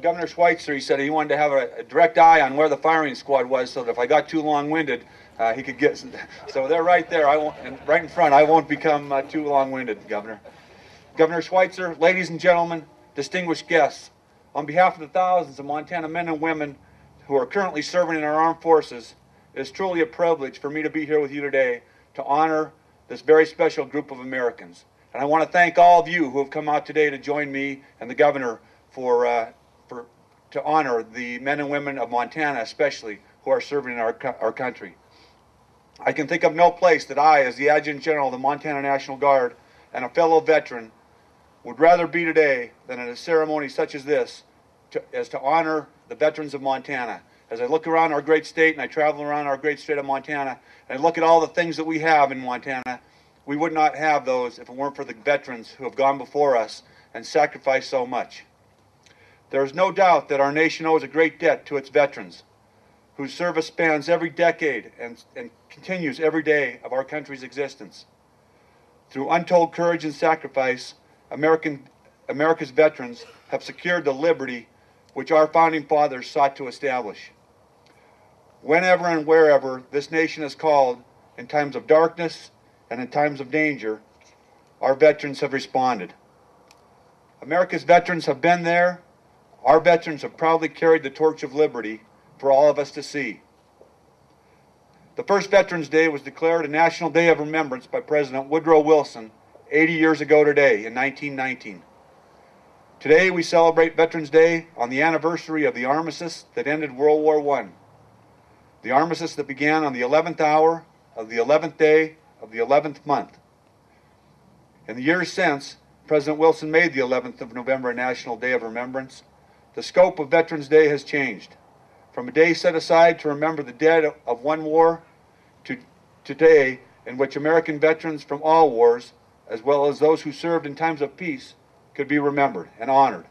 Governor Schweitzer, he said he wanted to have a direct eye on where the firing squad was, so that if I got too long-winded, he could get. So they're right there. I won't, and right in front. I won't become too long-winded, Governor. Governor Schweitzer, ladies and gentlemen, distinguished guests, on behalf of the thousands of Montana men and women who are currently serving in our armed forces, it is truly a privilege for me to be here with you today to honor this very special group of Americans. And I want to thank all of you who have come out today to join me and the governor to honor the men and women of Montana, especially, who are serving in our country. I can think of no place that I, as the Adjutant General of the Montana National Guard and a fellow veteran, would rather be today than at a ceremony such as this, as to honor the veterans of Montana. As I look around our great state, and I travel around our great state of Montana, and I look at all the things that we have in Montana, we would not have those if it weren't for the veterans who have gone before us and sacrificed so much. There is no doubt that our nation owes a great debt to its veterans, whose service spans every decade and continues every day of our country's existence. Through untold courage and sacrifice, America's veterans have secured the liberty which our founding fathers sought to establish. Whenever and wherever this nation is called, in times of darkness and in times of danger, our veterans have responded. America's veterans have been there. Our veterans have proudly carried the torch of liberty for all of us to see. The first Veterans Day was declared a National Day of Remembrance by President Woodrow Wilson 80 years ago today, in 1919. Today we celebrate Veterans Day on the anniversary of the armistice that ended World War I. The armistice that began on the 11th hour of the 11th day of the 11th month. In the years since, President Wilson made the 11th of November a National Day of Remembrance. The scope of Veterans Day has changed. From a day set aside to remember the dead of one war to today, in which American veterans from all wars, as well as those who served in times of peace, could be remembered and honored.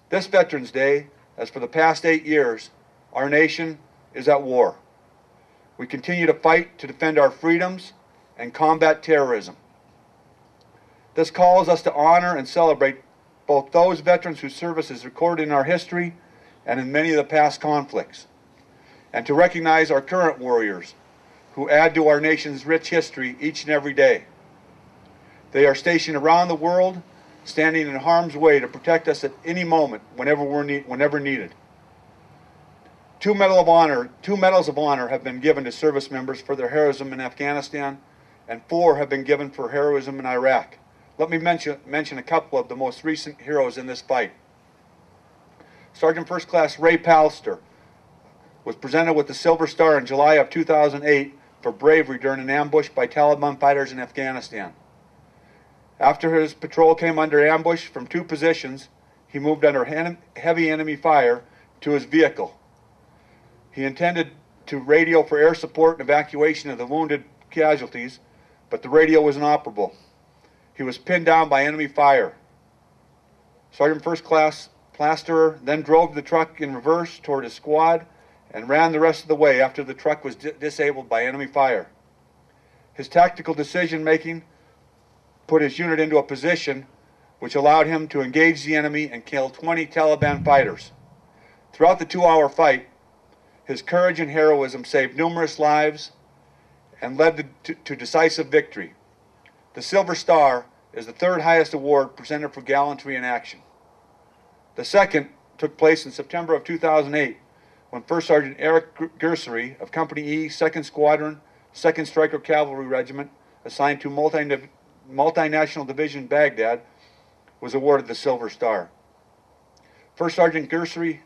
This Veterans Day, as for the past 8 years, our nation is at war. We continue to fight to defend our freedoms and combat terrorism. This calls us to honor and celebrate both those veterans whose service is recorded in our history and in many of the past conflicts, and to recognize our current warriors who add to our nation's rich history each and every day. They are stationed around the world, standing in harm's way to protect us at any moment whenever needed. Two medals of honor have been given to service members for their heroism in Afghanistan, and 4 have been given for heroism in Iraq. Let me mention a couple of the most recent heroes in this fight. Sergeant First Class Ray Pallister was presented with the Silver Star in July of 2008 for bravery during an ambush by Taliban fighters in Afghanistan. After his patrol came under ambush from 2 positions, he moved under heavy enemy fire to his vehicle. He intended to radio for air support and evacuation of the wounded casualties, but the radio was inoperable. He was pinned down by enemy fire. Sergeant First Class Plasterer then drove the truck in reverse toward his squad and ran the rest of the way after the truck was disabled by enemy fire. His tactical decision-making put his unit into a position which allowed him to engage the enemy and kill 20 Taliban fighters. Throughout the 2-hour fight, his courage and heroism saved numerous lives and led to decisive victory. The Silver Star is the 3rd highest award presented for gallantry in action. The second took place in September of 2008 when First Sergeant Eric Gursery of Company E, 2nd Squadron, 2nd Stryker Cavalry Regiment, assigned to Multinational Division Baghdad, was awarded the Silver Star. First Sergeant Gursery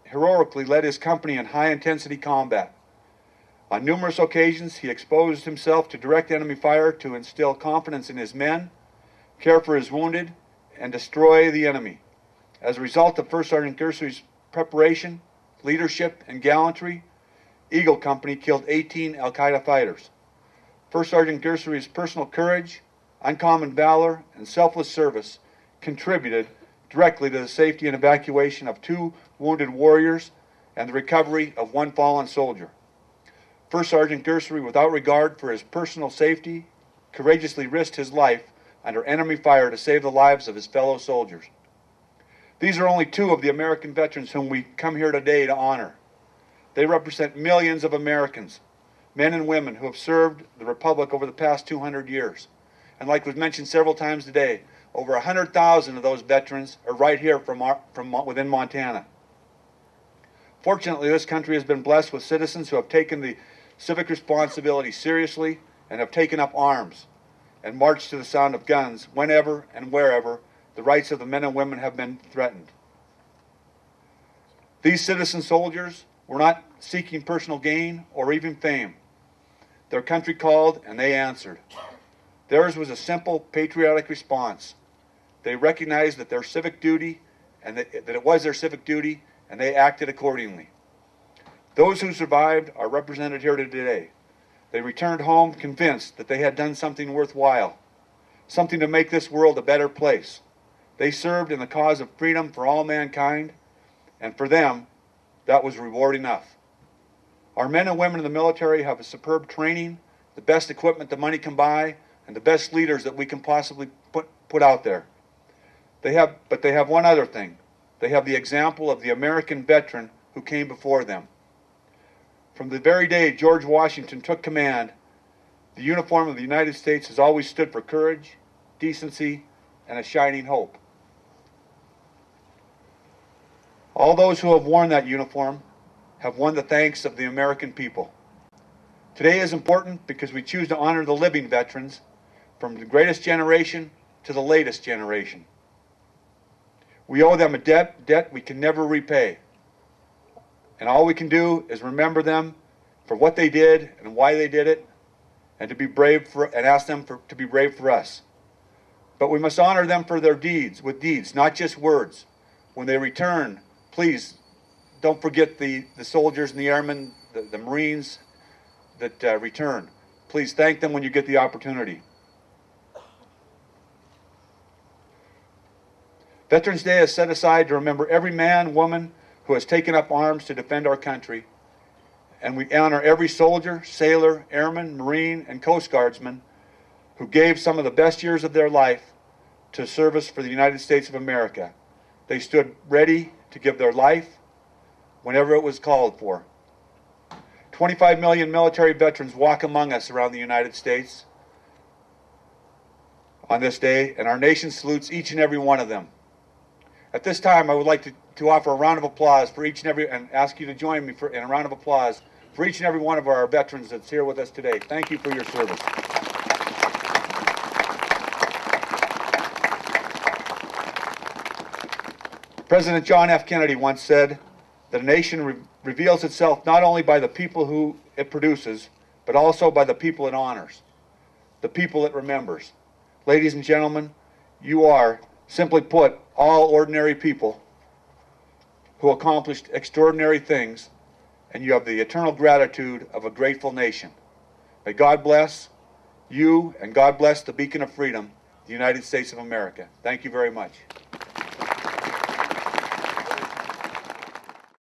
heroically led his company in high-intensity combat. On numerous occasions, he exposed himself to direct enemy fire to instill confidence in his men, care for his wounded, and destroy the enemy. As a result of First Sergeant Gursery's preparation, leadership, and gallantry, Eagle Company killed 18 Al-Qaeda fighters. First Sergeant Gursery's personal courage, uncommon valor, and selfless service contributed directly to the safety and evacuation of 2 wounded warriors and the recovery of 1 fallen soldier. First Sergeant Gursery, without regard for his personal safety, courageously risked his life under enemy fire to save the lives of his fellow soldiers. These are only two of the American veterans whom we come here today to honor. They represent millions of Americans, men and women who have served the Republic over the past 200 years. And like was mentioned several times today, over 100,000 of those veterans are right here from within Montana. Fortunately, this country has been blessed with citizens who have taken the civic responsibility seriously and have taken up arms and marched to the sound of guns whenever and wherever the rights of the men and women have been threatened. These citizen soldiers were not seeking personal gain or even fame. Their country called and they answered. Theirs was a simple, patriotic response. They recognized that their civic duty and that it was their civic duty, and they acted accordingly. Those who survived are represented here today. They returned home convinced that they had done something worthwhile, something to make this world a better place. They served in the cause of freedom for all mankind, and for them, that was reward enough. Our men and women in the military have a superb training, the best equipment that money can buy, and the best leaders that we can possibly put out there. But they have one other thing. They have the example of the American veteran who came before them. From the very day George Washington took command, the uniform of the United States has always stood for courage, decency, and a shining hope. All those who have worn that uniform have won the thanks of the American people. Today is important because we choose to honor the living veterans from the greatest generation to the latest generation. We owe them a debt we can never repay. And all we can do is remember them for what they did and why they did it, and to be brave and ask them to be brave for us. But we must honor them for their deeds, with deeds, not just words. When they return, please don't forget the soldiers and the airmen, the Marines that return. Please thank them when you get the opportunity. Veterans Day is set aside to remember every man, woman who has taken up arms to defend our country. And we honor every soldier, sailor, airman, Marine, and Coast Guardsman who gave some of the best years of their life to service for the United States of America. They stood ready to give their life whenever it was called for. 25 million military veterans walk among us around the United States on this day, and our nation salutes each and every one of them. At this time, I would like to offer a round of applause for each and every, and ask you to join me in a round of applause for each and every one of our veterans that's here with us today. Thank you for your service. President John F. Kennedy once said that a nation reveals itself not only by the people who it produces, but also by the people it honors, the people it remembers. Ladies and gentlemen, you are, simply put, all ordinary people who accomplished extraordinary things, and you have the eternal gratitude of a grateful nation. May God bless you, and God bless the beacon of freedom, the United States of America. Thank you very much.